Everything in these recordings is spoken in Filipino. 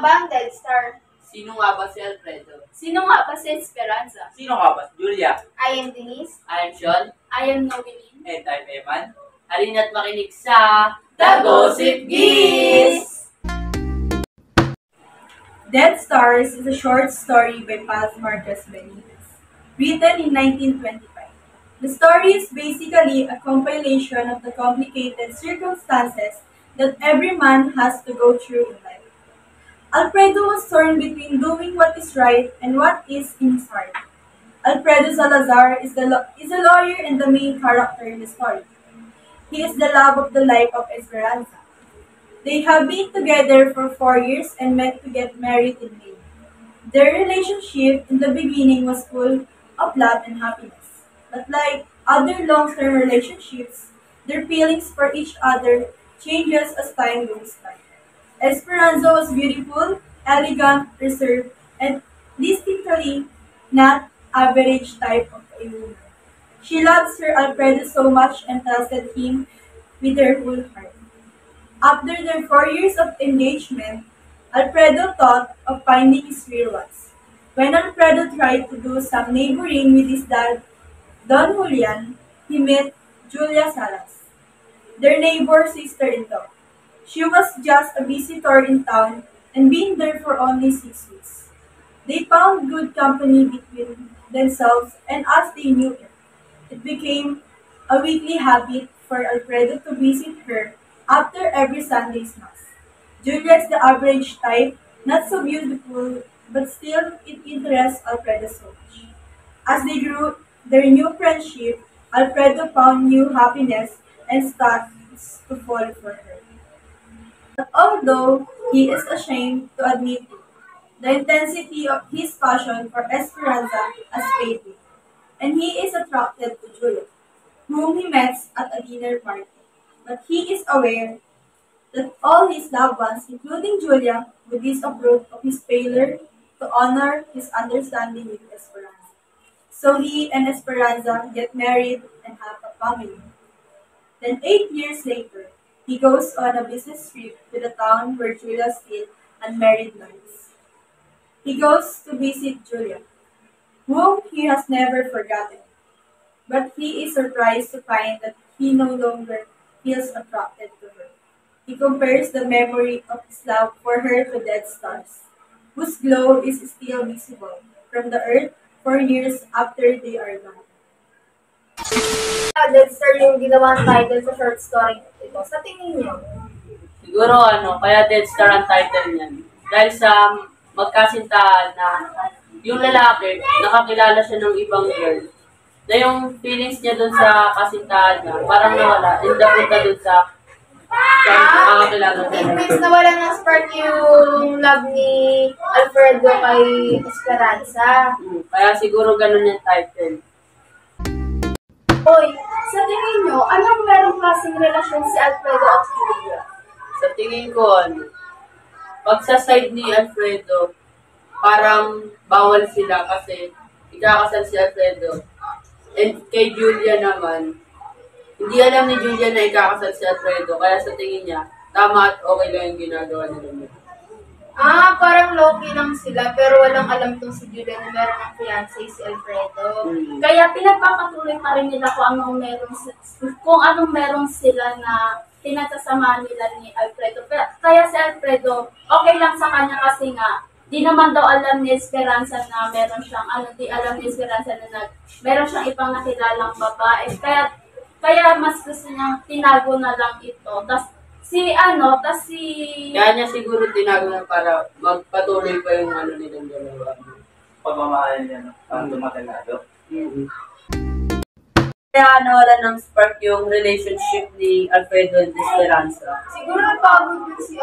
ba ang Dead Star? Sino nga ba si Alfredo? Sino nga ba si Esperanza? Sino nga ba? Julia. I am Denise. I am Sean. I am Noeline. And I'm Eman. Halina't makinig sa The Gossip Geese! Dead Stars is a short story by Paz Marquez Benitez, written in 1925. The story is basically a compilation of the complicated circumstances that every man has to go through in life. Alfredo was torn between doing what is right and what is in his heart. Alfredo Salazar is a lawyer and the main character in the story. He is the love of the life of Esperanza. They have been together for 4 years and met to get married in May. Their relationship in the beginning was full of love and happiness. But like other long-term relationships, their feelings for each other changes as time goes by. Esperanza was beautiful, elegant, reserved, and distinctly not average type of a woman. She loves her Alfredo so much and trusted him with her whole heart. After their 4 years of engagement, Alfredo thought of finding his real ones. When Alfredo tried to do some neighboring with his dad, Don Julian, he met Julia Salas, their neighbor sister-in-law. She was just a visitor in town and been there for only 6 weeks. They found good company between themselves, and as they knew it became a weekly habit for Alfredo to visit her after every Sunday's mass. Julia is the average type, not so beautiful, but still it interests Alfredo so much. As they grew their new friendship, Alfredo found new happiness and started to fall for her. But although he is ashamed to admit it, the intensity of his passion for Esperanza has faded, and he is attracted to Julia, whom he met at a dinner party. But he is aware that all his loved ones, including Julia, would disapprove of his failure to honor his understanding with Esperanza. So he and Esperanza get married and have a family. Then 8 years later, he goes on a business trip to the town where Julia still unmarried lives. He goes to visit Julia, whom he has never forgotten. But he is surprised to find that he no longer feels attracted to her. He compares the memory of his love for her to dead stars, whose glow is still visible from the earth 4 years after they are gone. Dead Star yung ginawang title sa short story ito. Sa tingin niyo? Siguro kaya Dead Star ang title niyan. Dahil sa magkasintahan na yung lalaki, nakakilala siya ng ibang girl. Na yung feelings niya dun sa kasintahan niya, parang nawala. Hindi punta dun sa nakakilala niya. It means nawala ng spark yung love ni Alfredo kay Esperanza. Kaya siguro ganun yung title. Hoy, sa tingin nyo, anong merong klaseng relasyon si Alfredo at Julia? Sa tingin ko, pag sa side ni Alfredo, parang bawal sila kasi ikakasal si Alfredo. And kay Julia naman, hindi alam ni Julia na ikakasal si Alfredo, kaya sa tingin niya, tama at okay lang yung ginagawa nila. Parang low-key lang sila, pero walang alam tong si Julia na meron ng fiancé si Alfredo. Kaya pinagpapatuloy pa rin nila kung anong meron sila na pinagsasamahan nila ni Alfredo. Kaya si Alfredo, okay lang sa kanya kasi nga, di naman daw alam ni Esperanza na meron siyang, di alam ni Esperanza na meron siyang ibang nakilalang babae. Kaya mas gusto niyang tinago na lang ito. Kaya niya siguro tinago na para magpatuloy pa yung nilang dalawa. Pagmamahal niya, ang tumatalado. Kaya nawala ng spark yung relationship ni Alfredo and Esperanza. Siguro napagod din si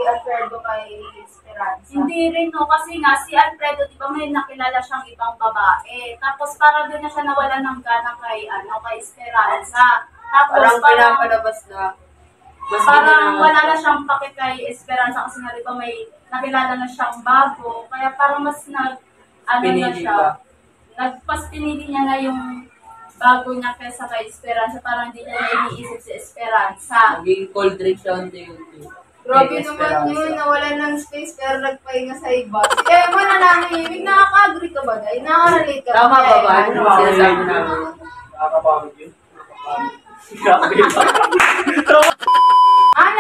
Alfredo kay Esperanza. Hindi rin kasi nga si Alfredo, di ba may nakilala siyang ibang babae. Tapos parang doon na siya nawala ng gana kay Esperanza. Tapos parang pinapalabas na parang wala na siyang pake kay Esperanza kasi nga di ba may nakilala na siyang bago. Kaya parang mas pinili niya na yung bago niya kaysa kay Esperanza. Parang hindi niya na iniisip si Esperanza. Naging cold drink siya unti-unti. Grabe Yes, naman Esperanza. yun, nawalan ng space pero nagpahinga sa iba. Si Emma na nanahimik, nakaka-agree ka ba dahil? Nakaka-relate ka Tama ba ba? Emma? Ano sinasabi namin? Nakakapagod yun. Grabe.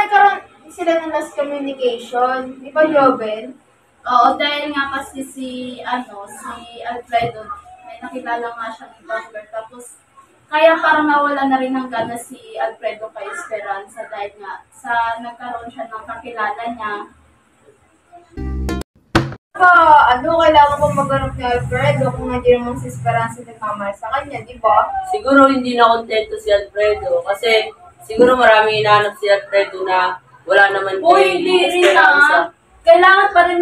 Nagkaroon sila ng last communication. Di ba, Joven? Oo, dahil nga kasi si Alfredo, may nakilala nga siya ni Butler. Tapos, kaya parang nawala na rin ng gana si Alfredo kay Esperanza dahil nga nagkaroon siya ng kakilala niya. Kailangan mo maghanap ni Alfredo kung nandiyan naman si Esperanza nagmamahal sa kanya, di ba? Siguro hindi na kontento si Alfredo kasi siguro maraming hinahanap si Alfredo na wala naman Hindi rin Esperanza. kailangan pa rin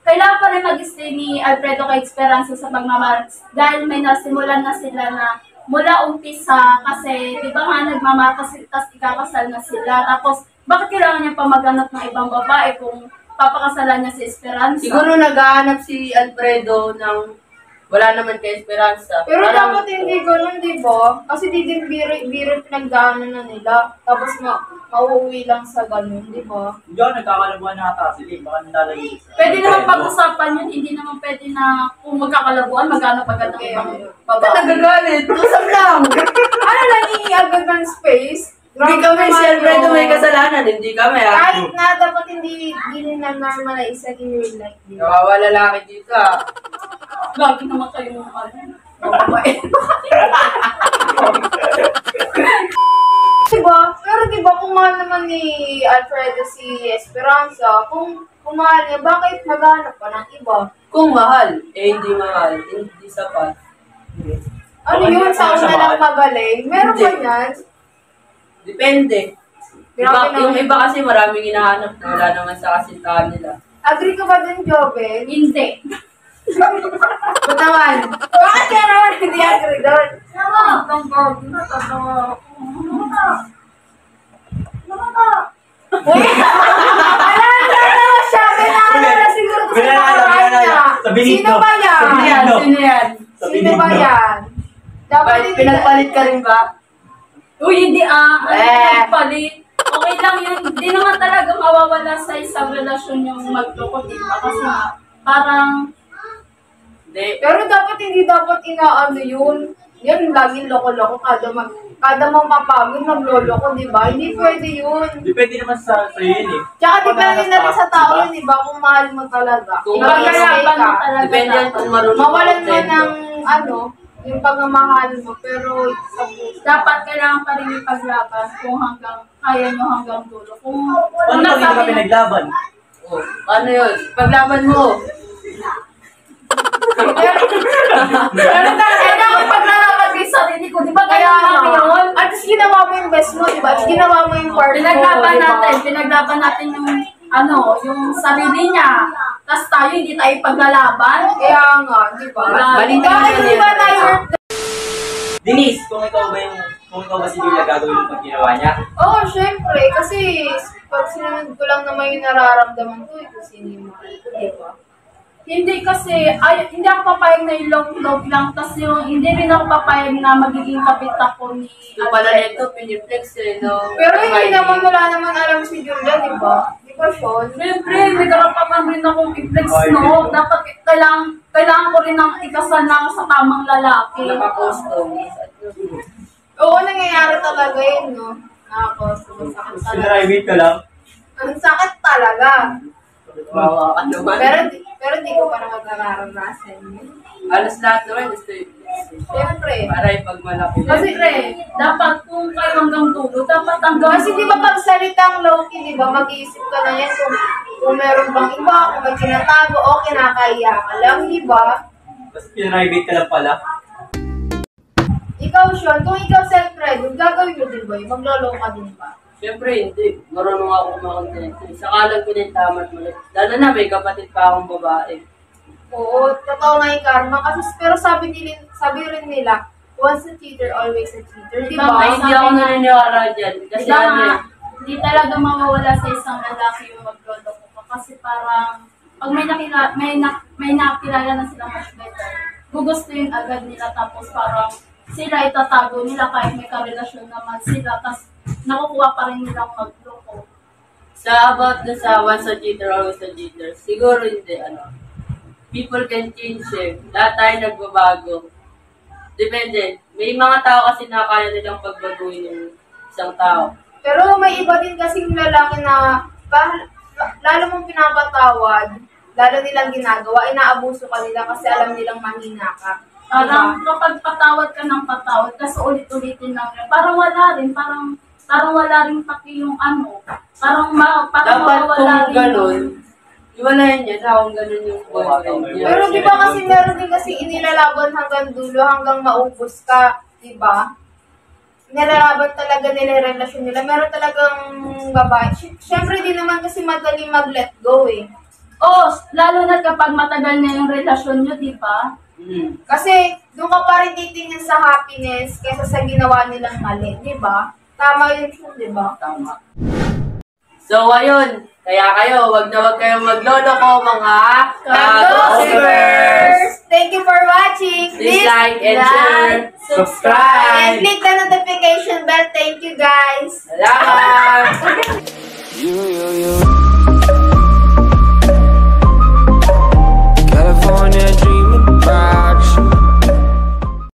kailangan pa rin mag-stay ni Alfredo kay Esperanza sa pagmamahal dahil may nasimulan na sila na mula umpisa kasi di ba nga nagmamahal kasi tapos ikakasal na sila tapos bakit kailangan niya pa maghanap ng ibang babae kung papakasalan niya si Esperanza? Siguro naghahanap si Alfredo ng wala naman kay Esperanza. Pero Parang- dapat hindi ganun, di ba? Kasi di din biro pinagdaanan na nila. Tapos mauuwi lang sa ganun, di ba? Hindi ako nagkakalabuan na ata sila. Baka nalalagay. Pwede naman pag-usapan yun, hindi naman pwede na kung magkakalabuan, maghanap agad ng ibang babae. Nagagalit. Usap lang. Ano lang agad ng space? Hindi kami si Alfredo may kasalanan. Hindi kami Kahit na, dapat hindi nila normalize sa real life. Di ba? Kawawa lalaki dito ah. Lagi naman kayong babae. Diba? Pero diba kung mahal naman ni Alfredo si Esperanza, kung mahal niya, bakit maghanap pa ng iba? Kung mahal, hindi mahal. Hindi sapat. Ano Baka yun, hindi sa siya una lang mahal. magaling? Meron ba Hindi. yan? Depende. Grabe Yung naman. iba kasi maraming hinahanap na wala naman sa kasintahan nila. Agree ka ba dun, Joven? Hindi. Ba't naman? Bakit ka naman hindi agree dun? Uy! Alala na siya! Pinaalala na siguro ko sa Pinaalala, nakaraan pinaalala. niya. Sa Benito. Sino ba yan? Sa Benito. Yan, sino yan? Sa Sino ba Benigno. yan? Dapat Bakit hindi pinagpalit ka rin ba? Uy, hindi Eh. palit. Okay lang yun. Hindi naman talaga mawawala sa isang relasyon yung magloko, di ba? Kasi nga, parang, Hindi. Pero dapat hindi dapat inaano yun. Yan, laging loko-loko. Kada mapapagod, magloloko, di ba? Hindi pwede yun. Depende naman sa yun eh. Tsaka depende na rin sa tao Diba? yun, di ba? Kung mahal mo talaga. Kung Mag-stay paglalaban mo ka. talaga. Depende yan kung marunong Mawalan mo kontento. ng, yung pagmamahal mo, pero sa puso. dapat kailangan pa rin ipaglaban kung kaya nyo hanggang dulo. Kung Paano pag hindi ka pinaglaban? Oh, ano yun? Paglaban mo. Pero kailangan paglalaban kay sarili ko. Di ba kaya lang yun? At least ginawa mo yung best mo, di ba? At ginawa mo yung part mo, Pinaglaban natin yung yung sarili niya. Tapos tayo, hindi tayo paglalaban. Kaya nga, di ba? Balita Bakit naman di ba yan. tayo? Denise, kung ikaw ba si Julia gagawin yung pag ginawa niya? Oo, syempre. Kasi pag sinunod ko lang naman yung nararamdaman ko, kung sino yung mahal ko, di ba? Hindi kasi, hindi ako papayag na yung love lang. Tapos hindi rin ako papayag na magiging kapit ako ni Yung pala nito, piniflex eh, no? Pero hindi naman, wala naman alam si Julia, di ba? Di ba, Sean? Siyempre, may karapatan rin akong i-flex, no? Dapat kailangan ko rin ng ikasal na ako sa tamang lalaki. Naka-custom. Oo, nangyayari talaga yun, no? Nakakos, sakit talaga. Sinarivate ka lang? Ang sakit talaga. Bawa ka naman. Pero di ko pa naman nararanasan yun. Halos lahat naman gusto i-flex. Siyempre. Para ipagmalaki. Kasi, dapat kung kayo hanggang dulo, dapat hanggang Kasi di ba pag salitang low-key, di ba, mag-iisip ka na yan kung meron bang iba, kung may tinatago, o kinakaya ka lang, di ba? Tapos pinarivate ka lang pala? Ikaw, Sean, kung ikaw self-ready, gagawin mo din ba yun? Maglolo ka din ba? Siyempre, hindi. Marunong ako kumakontento. Sakalan ko na yung tama't mali. Lalo na may kapatid pa akong babae. Oo, totoo nga yung karma. Kasi, pero sabi rin nila, once a cheater, always a cheater. Di Diba? ba? Ay, hindi ako naniniwala dyan. Kasi Diba ano nga, eh. hindi talaga mawawala sa isang lalaki yung magloloko ka. Kasi parang, pag may nakilala na sila much better, gugustuhin agad nila tapos parang sila itatago nila kahit may karelasyon naman sila. Tapos nakukuha pa rin nilang magloko. Sa about the sa once a cheater, always a cheater, siguro hindi, people can change eh. Lahat tayo nagbabago. Depende. May mga tao kasi na kaya nilang pagbaguhin yung isang tao. Pero may iba din kasing lalaki na lalo mong pinapatawad, lalo nilang ginagawa, inaabuso ka nila kasi alam nilang mahina ka. Parang kapag patawad ka ng patawad, kasi ulit-ulitin lang yun. Parang wala rin, parang wala rin pati yung parang Dapat mawawala kung ganun, iwalayan niya na kung ganun yung boyfriend niya. Pero di ba kasi meron din kasi inilalaban hanggang dulo, hanggang maubos ka, di ba? Nilalaban talaga nila yung relasyon nila. Meron talagang babae. Siyempre di naman kasi madali mag-let go eh. Oo, lalo na kapag matagal na yung relasyon nyo, di ba? Kasi doon ka pa rin titingin sa happiness kaysa sa ginawa nilang mali, di ba? Tama yun, di ba? Tama. So, ayun. Kaya kayo, wag kayong magloloko, mga Kagossipers! Thank you for watching. Please like and share. Subscribe. And click the notification bell. Thank you, guys. Salamat!